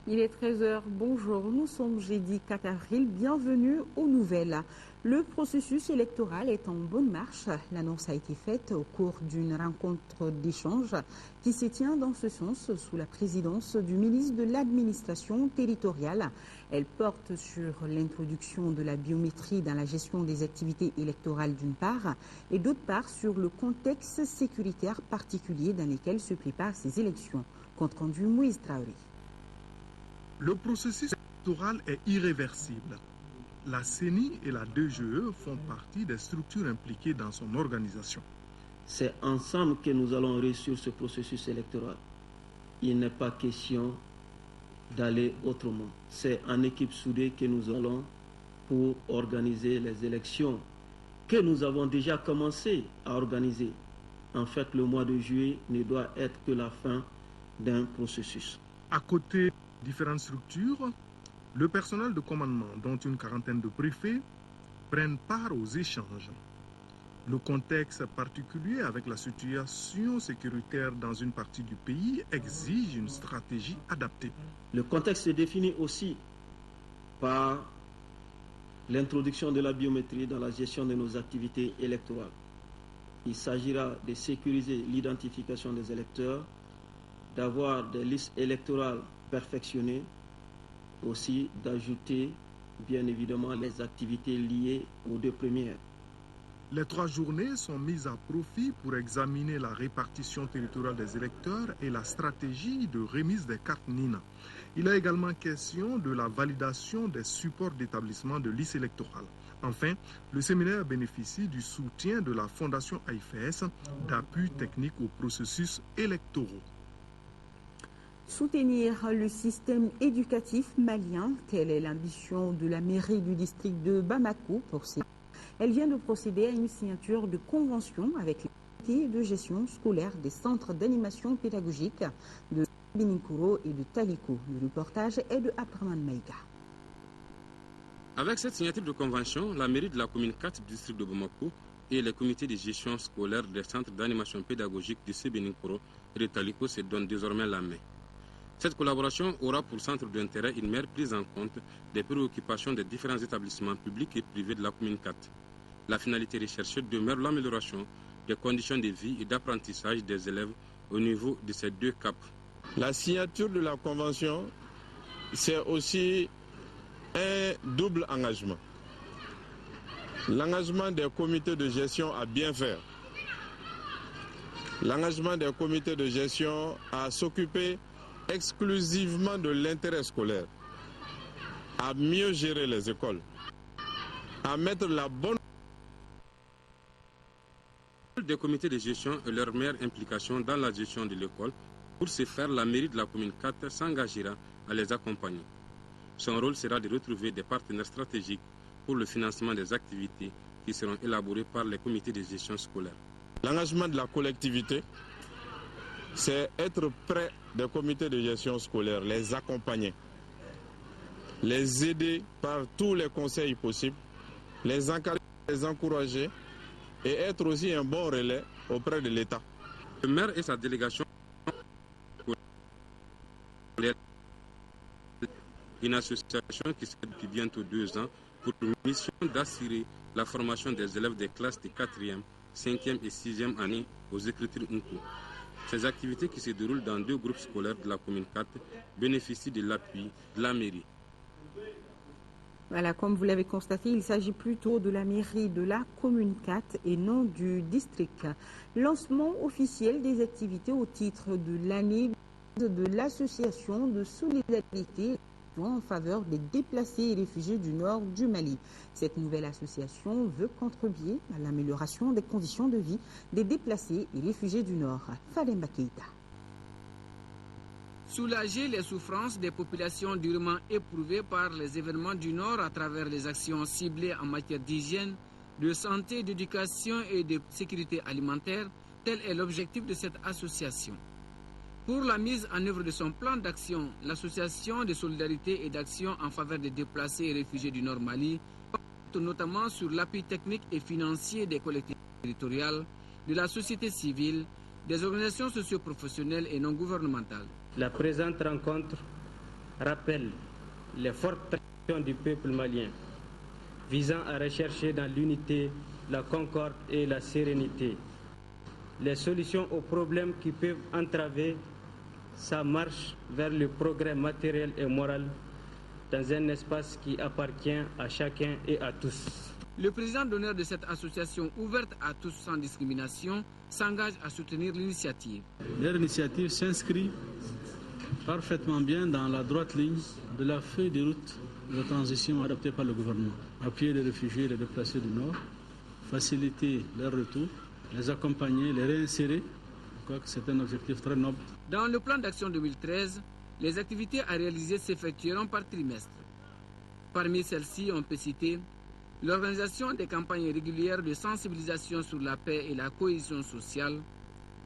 Il est 13h, bonjour, nous sommes jeudi 4 avril, bienvenue aux nouvelles. Le processus électoral est en bonne marche. L'annonce a été faite au cours d'une rencontre d'échange qui se tient dans ce sens sous la présidence du ministre de l'Administration territoriale. Elle porte sur l'introduction de la biométrie dans la gestion des activités électorales d'une part et d'autre part sur le contexte sécuritaire particulier dans lequel se préparent ces élections. Compte rendu Moïse Traoré. Le processus électoral est irréversible. La CENI et la DGE font partie des structures impliquées dans son organisation. C'est ensemble que nous allons réussir ce processus électoral. Il n'est pas question d'aller autrement. C'est en équipe soudée que nous allons pour organiser les élections que nous avons déjà commencé à organiser. En fait, le mois de juillet ne doit être que la fin d'un processus. À côté de différentes structures, le personnel de commandement, dont une quarantaine de préfets, prennent part aux échanges. Le contexte particulier avec la situation sécuritaire dans une partie du pays exige une stratégie adaptée. Le contexte se définit aussi par l'introduction de la biométrie dans la gestion de nos activités électorales. Il s'agira de sécuriser l'identification des électeurs, d'avoir des listes électorales perfectionnées, aussi d'ajouter bien évidemment les activités liées aux deux premières. Les 3 journées sont mises à profit pour examiner la répartition territoriale des électeurs et la stratégie de remise des cartes NINA. Il est également question de la validation des supports d'établissement de listes électorales. Enfin, le séminaire bénéficie du soutien de la Fondation AIFS d'appui technique aux processus électoraux. Soutenir le système éducatif malien, telle est l'ambition de la mairie du district de Bamako pour ces. Elle vient de procéder à une signature de convention avec les comités de gestion scolaire des centres d'animation pédagogique de Bininkuro et de Taliko. Le reportage est de Abdraman Maïga. Avec cette signature de convention, la mairie de la commune 4 du district de Bamako et les comités de gestion scolaire des centres d'animation pédagogique de Sebeninkuro et de Taliko se donnent désormais la main. Cette collaboration aura pour centre d'intérêt une meilleure prise en compte des préoccupations des différents établissements publics et privés de la commune 4. La finalité recherchée demeure l'amélioration des conditions de vie et d'apprentissage des élèves au niveau de ces 2 caps. La signature de la convention, c'est aussi un double engagement. L'engagement des comités de gestion à bien faire. L'engagement des comités de gestion à s'occuper exclusivement de l'intérêt scolaire, à mieux gérer les écoles, à mettre la bonne des comités de gestion et leur meilleure implication dans la gestion de l'école. Pour ce faire, la mairie de la commune 4 s'engagera à les accompagner. Son rôle sera de retrouver des partenaires stratégiques pour le financement des activités qui seront élaborées par les comités de gestion scolaire. L'engagement de la collectivité, c'est être près des comités de gestion scolaire, les accompagner, les aider par tous les conseils possibles, les encadrer, les encourager et être aussi un bon relais auprès de l'État. Le maire et sa délégation, une association qui s'est depuis bientôt 2 ans pour une mission d'assurer la formation des élèves des classes de 4e, 5e et 6e année aux écritures Nku. Ces activités qui se déroulent dans 2 groupes scolaires de la commune 4 bénéficient de l'appui de la mairie. Voilà, comme vous l'avez constaté, il s'agit plutôt de la mairie de la commune 4 et non du district. Lancement officiel des activités au titre de l'année de l'association de solidarité en faveur des déplacés et réfugiés du nord du Mali. Cette nouvelle association veut contribuer à l'amélioration des conditions de vie des déplacés et réfugiés du nord. Fademba Keïta. Soulager les souffrances des populations durement éprouvées par les événements du Nord à travers les actions ciblées en matière d'hygiène, de santé, d'éducation et de sécurité alimentaire, tel est l'objectif de cette association. Pour la mise en œuvre de son plan d'action, l'association de solidarité et d'action en faveur des déplacés et réfugiés du Nord Mali porte notamment sur l'appui technique et financier des collectivités territoriales, de la société civile, des organisations socio-professionnelles et non gouvernementales. La présente rencontre rappelle les fortes traditions du peuple malien, visant à rechercher dans l'unité, la concorde et la sérénité les solutions aux problèmes qui peuvent entraver sa marche vers le progrès matériel et moral dans un espace qui appartient à chacun et à tous. Le président d'honneur de cette association ouverte à tous sans discrimination s'engage à soutenir l'initiative. Leur initiative s'inscrit parfaitement bien dans la droite ligne de la feuille de route de transition adoptée par le gouvernement. Appuyer les réfugiés et les déplacés du Nord, faciliter leur retour, les accompagner, les réinsérer. Je crois que c'est un objectif très noble. Dans le plan d'action 2013, les activités à réaliser s'effectueront par trimestre. Parmi celles-ci, on peut citer l'organisation des campagnes régulières de sensibilisation sur la paix et la cohésion sociale,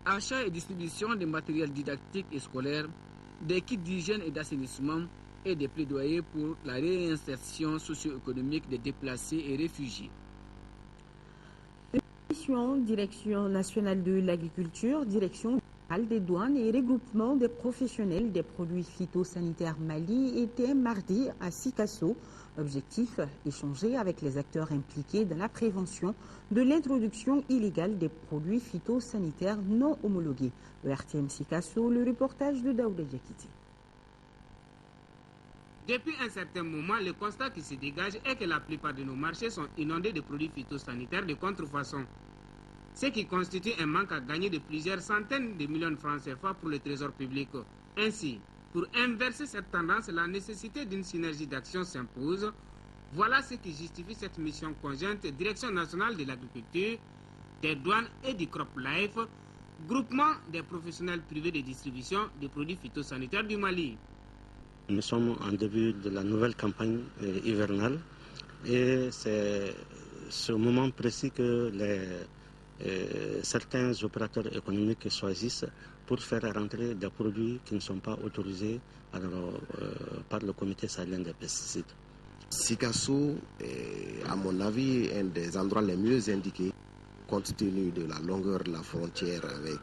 achat et distribution de matériel didactique et scolaire, des kits d'hygiène et d'assainissement et des plaidoyers pour la réinsertion socio-économique des déplacés et réfugiés. Direction nationale de l'agriculture, direction générale des douanes et regroupement des professionnels des produits phytosanitaires Mali était mardi à Sikasso. Objectif, échanger avec les acteurs impliqués dans la prévention de l'introduction illégale des produits phytosanitaires non homologués. Le RTM Sikasso, le reportage de Daouda Diakité. Depuis un certain moment, le constat qui se dégage est que la plupart de nos marchés sont inondés de produits phytosanitaires de contrefaçon. Ce qui constitue un manque à gagner de plusieurs centaines de millions de francs CFA pour le trésor public. Ainsi, pour inverser cette tendance, la nécessité d'une synergie d'action s'impose. Voilà ce qui justifie cette mission conjointe Direction nationale de l'agriculture, des douanes et du CropLife, groupement des professionnels privés de distribution des produits phytosanitaires du Mali. Nous sommes en début de la nouvelle campagne hivernale et c'est ce moment précis que certains opérateurs économiques choisissent pour faire rentrer des produits qui ne sont pas autorisés par le comité sahélien des pesticides. Sikasso est, à mon avis, un des endroits les mieux indiqués compte tenu de la longueur de la frontière avec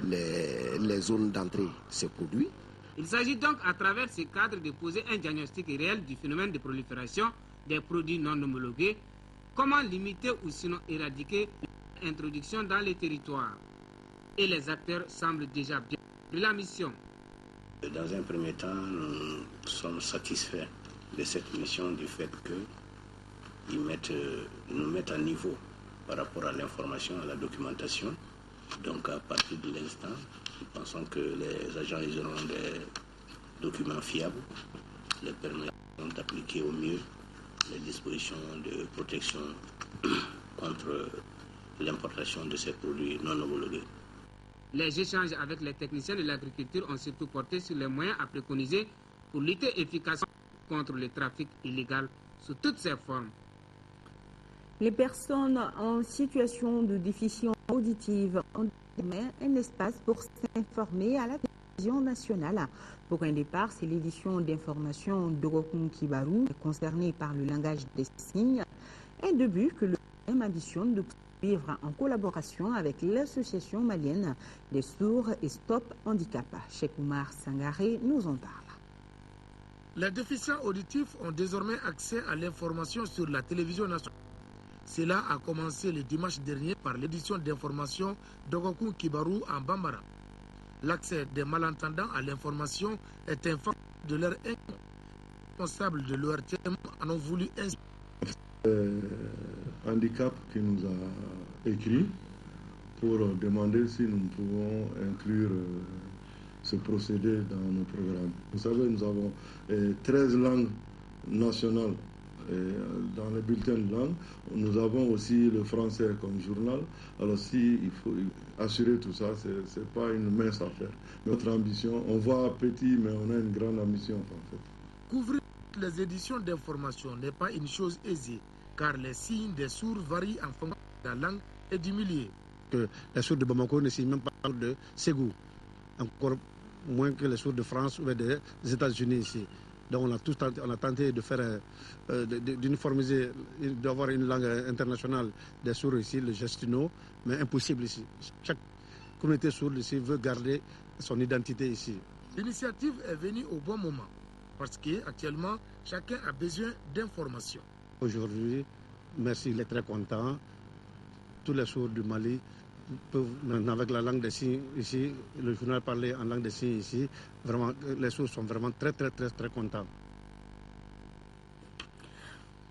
les zones d'entrée de ces produits. Il s'agit donc à travers ce cadre de poser un diagnostic réel du phénomène de prolifération des produits non homologués, comment limiter ou sinon éradiquer l'introduction dans les territoires. Et les acteurs semblent déjà bien de la mission. Dans un premier temps, nous sommes satisfaits de cette mission du fait qu'ils nous mettent à niveau par rapport à l'information, à la documentation. Donc à partir de l'instant, nous pensons que les agents auront des documents fiables, les permettant d'appliquer au mieux les dispositions de protection contre l'importation de ces produits non homologués. Les échanges avec les techniciens de l'agriculture ont surtout porté sur les moyens à préconiser pour lutter efficacement contre le trafic illégal sous toutes ses formes. Les personnes en situation de déficience auditive ont un espace pour s'informer à la télévision nationale. Pour un départ, c'est l'édition d'information d'Orokun Kibaru, concernée par le langage des signes. Un début que le même ambitionne de suivre en collaboration avec l'association malienne des sourds et Stop Handicap. Cheikh Oumar Sangaré nous en parle. Les déficients auditifs ont désormais accès à l'information sur la télévision nationale. Cela a commencé le dimanche dernier par l'édition d'information d'Orokun Kibaru en Bambara. L'accès des malentendants à l'information est un facteur de leur income. Les responsables de l'ORTM en ont voulu ainsi. Handicap qui nous a écrit pour demander si nous pouvons inclure ce procédé dans nos programmes. Vous savez, nous avons 13 langues nationales dans les bulletins de langue. Nous avons aussi le français comme journal. Alors si il faut assurer tout ça, ce n'est pas une mince affaire. Notre ambition, on voit petit, mais on a une grande ambition en fait. Couvrir toutes les éditions d'information n'est pas une chose aisée, car les signes des sourds varient en fonction de la langue et du milieu. Que les sourds de Bamako ne signent même pas de Ségou, encore moins que les sourds de France ou des États-Unis ici. Donc on a tenté de faire, d'uniformiser, d'avoir une langue internationale des sourds ici, le gestino, mais impossible ici. Chaque communauté sourde ici veut garder son identité ici. L'initiative est venue au bon moment parce qu'actuellement, chacun a besoin d'informations. Aujourd'hui, merci, il est très content. Tous les sourds du Mali peuvent, avec la langue des signes ici, le journal parlait en langue des signes ici, vraiment, les sourds sont vraiment très contents.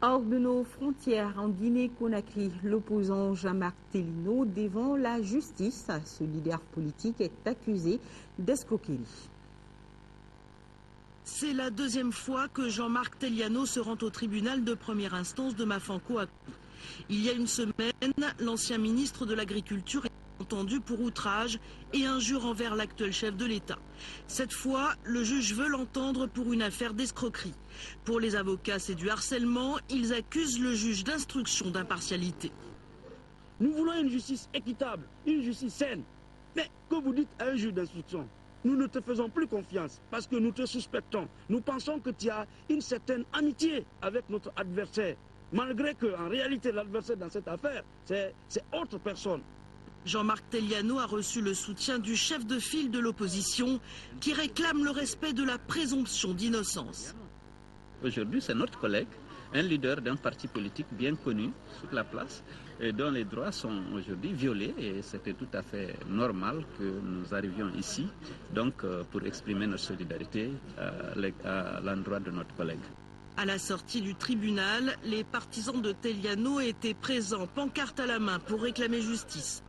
Hors de nos frontières, en Guinée-Conakry, l'opposant Jean-Marc Tellino devant la justice. Ce leader politique est accusé d'escroquerie. C'est la deuxième fois que Jean-Marc Tellino se rend au tribunal de première instance de Mafanko. Il y a une semaine, l'ancien ministre de l'Agriculture est entendu pour outrage et injure envers l'actuel chef de l'État. Cette fois, le juge veut l'entendre pour une affaire d'escroquerie. Pour les avocats, c'est du harcèlement. Ils accusent le juge d'instruction d'impartialité. Nous voulons une justice équitable, une justice saine. Mais que vous dites à un juge d'instruction, nous ne te faisons plus confiance parce que nous te suspectons. Nous pensons que tu as une certaine amitié avec notre adversaire. Malgré qu'en réalité, l'adversaire dans cette affaire, c'est autre personne. Jean-Marc Tellino a reçu le soutien du chef de file de l'opposition qui réclame le respect de la présomption d'innocence. Aujourd'hui, c'est notre collègue, un leader d'un parti politique bien connu sur la place, et dont les droits sont aujourd'hui violés. Et c'était tout à fait normal que nous arrivions ici, donc pour exprimer notre solidarité à l'endroit de notre collègue. À la sortie du tribunal, les partisans de Tellino étaient présents, pancarte à la main, pour réclamer justice.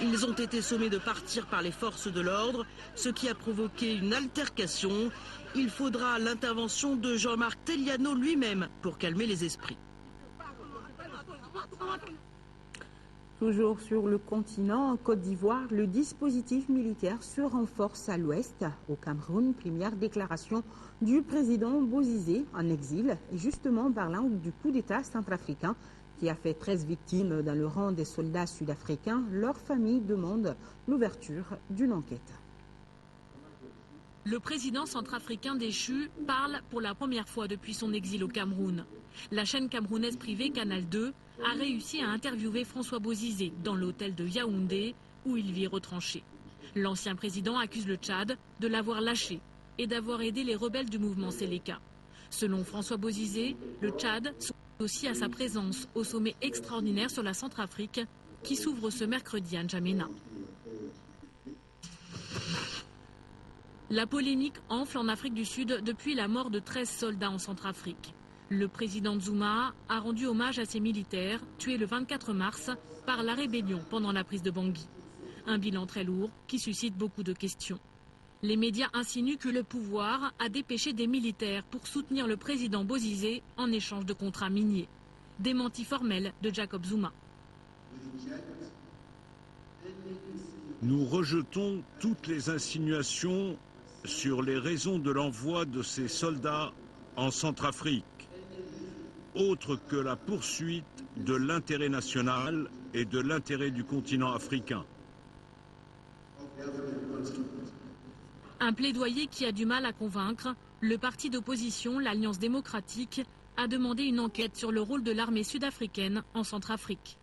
Ils ont été sommés de partir par les forces de l'ordre, ce qui a provoqué une altercation. Il faudra l'intervention de Jean-Marc Tellino lui-même pour calmer les esprits. Toujours sur le continent, en Côte d'Ivoire, le dispositif militaire se renforce à l'ouest. Au Cameroun, première déclaration du président Bozizé en exil, justement parlant du coup d'État centrafricain qui a fait 13 victimes dans le rang des soldats sud-africains. Leur famille demande l'ouverture d'une enquête. Le président centrafricain déchu parle pour la première fois depuis son exil au Cameroun. La chaîne camerounaise privée Canal 2 a réussi à interviewer François Bozizé dans l'hôtel de Yaoundé où il vit retranché. L'ancien président accuse le Tchad de l'avoir lâché et d'avoir aidé les rebelles du mouvement Séléka. Selon François Bozizé, le Tchad songe aussi à sa présence au sommet extraordinaire sur la Centrafrique qui s'ouvre ce mercredi à N'Djamena. La polémique enfle en Afrique du Sud depuis la mort de 13 soldats en Centrafrique. Le président Zuma a rendu hommage à ses militaires tués le 24 mars par la rébellion pendant la prise de Bangui. Un bilan très lourd qui suscite beaucoup de questions. Les médias insinuent que le pouvoir a dépêché des militaires pour soutenir le président Bozizé en échange de contrats miniers. Démenti formel de Jacob Zuma. Nous rejetons toutes les insinuations sur les raisons de l'envoi de ces soldats en Centrafrique, autre que la poursuite de l'intérêt national et de l'intérêt du continent africain. Un plaidoyer qui a du mal à convaincre. Le parti d'opposition, l'Alliance démocratique, a demandé une enquête sur le rôle de l'armée sud-africaine en Centrafrique.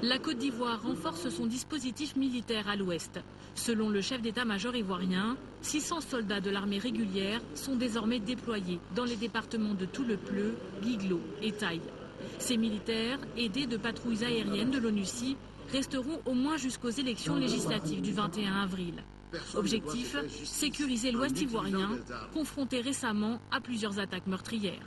La Côte d'Ivoire renforce son dispositif militaire à l'ouest. Selon le chef d'état-major ivoirien, 600 soldats de l'armée régulière sont désormais déployés dans les départements de Tout-le-Pleu, Guiglo et Taï. Ces militaires, aidés de patrouilles aériennes de l'ONUCI, resteront au moins jusqu'aux élections législatives du 21 avril. Objectif, sécuriser l'ouest ivoirien, confronté récemment à plusieurs attaques meurtrières.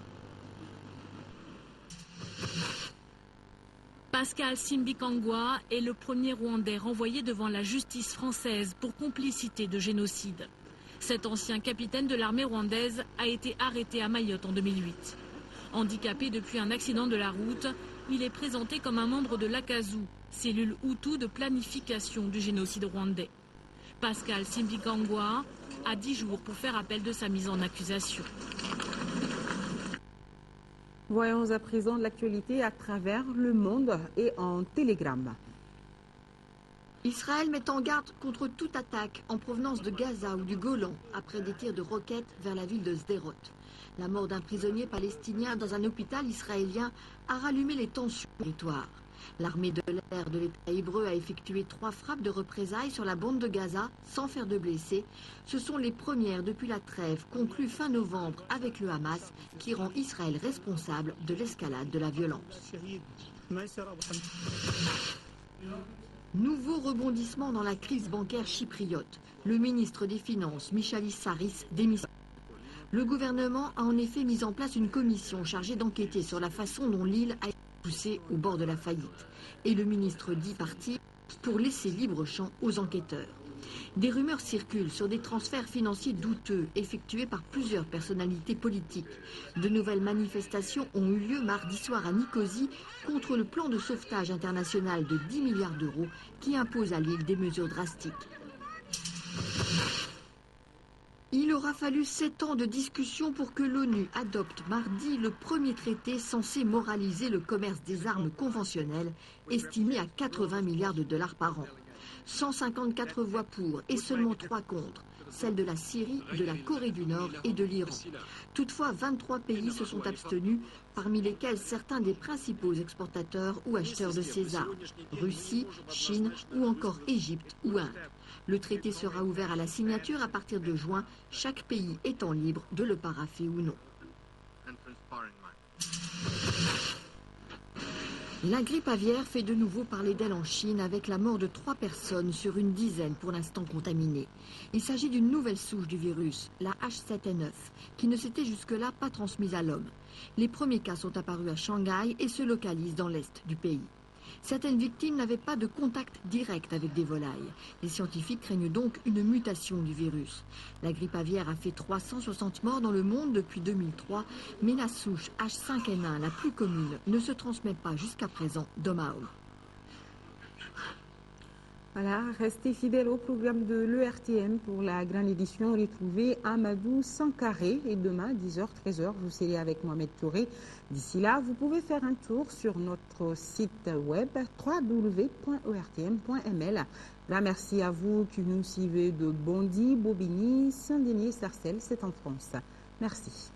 Pascal Simbikangwa est le premier Rwandais renvoyé devant la justice française pour complicité de génocide. Cet ancien capitaine de l'armée rwandaise a été arrêté à Mayotte en 2008. Handicapé depuis un accident de la route, il est présenté comme un membre de l'AKAZU, cellule Hutu de planification du génocide rwandais. Pascal Simbikangwa a 10 jours pour faire appel de sa mise en accusation. Voyons à présent l'actualité à travers le monde et en télégramme. Israël met en garde contre toute attaque en provenance de Gaza ou du Golan après des tirs de roquettes vers la ville de Sderot. La mort d'un prisonnier palestinien dans un hôpital israélien a rallumé les tensions au territoire. L'armée de l'air de l'État hébreu a effectué 3 frappes de représailles sur la bande de Gaza sans faire de blessés. Ce sont les premières depuis la trêve conclue fin novembre avec le Hamas qui rend Israël responsable de l'escalade de la violence. Nouveau rebondissement dans la crise bancaire chypriote. Le ministre des Finances, Michalis Saris, démissionne. Le gouvernement a en effet mis en place une commission chargée d'enquêter sur la façon dont l'île a été poussée au bord de la faillite. Et le ministre dit partir pour laisser libre champ aux enquêteurs. Des rumeurs circulent sur des transferts financiers douteux effectués par plusieurs personnalités politiques. De nouvelles manifestations ont eu lieu mardi soir à Nicosie contre le plan de sauvetage international de 10 milliards d'euros qui impose à l'île des mesures drastiques. Il aura fallu 7 ans de discussion pour que l'ONU adopte mardi le premier traité censé moraliser le commerce des armes conventionnelles, estimé à 80 milliards de dollars par an. 154 voix pour et seulement 3 contre, celles de la Syrie, de la Corée du Nord et de l'Iran. Toutefois, 23 pays se sont abstenus, parmi lesquels certains des principaux exportateurs ou acheteurs de ces armes, Russie, Chine ou encore Égypte ou Inde. Le traité sera ouvert à la signature à partir de juin, chaque pays étant libre de le parapher ou non. La grippe aviaire fait de nouveau parler d'elle en Chine avec la mort de 3 personnes sur une dizaine pour l'instant contaminées. Il s'agit d'une nouvelle souche du virus, la H7N9, qui ne s'était jusque-là pas transmise à l'homme. Les premiers cas sont apparus à Shanghai et se localisent dans l'est du pays. Certaines victimes n'avaient pas de contact direct avec des volailles. Les scientifiques craignent donc une mutation du virus. La grippe aviaire a fait 360 morts dans le monde depuis 2003, mais la souche H5N1, la plus commune, ne se transmet pas jusqu'à présent d'homme à homme. Voilà, restez fidèles au programme de l'ERTM pour la grande édition. Retrouvez Amadou Sankaré et demain, 10h, 13h, vous serez avec Mohamed Touré. D'ici là, vous pouvez faire un tour sur notre site web www.ertm.ml. Là, merci à vous qui nous suivez de Bondy, Bobigny, Saint-Denis, Sarcelles, c'est en France. Merci.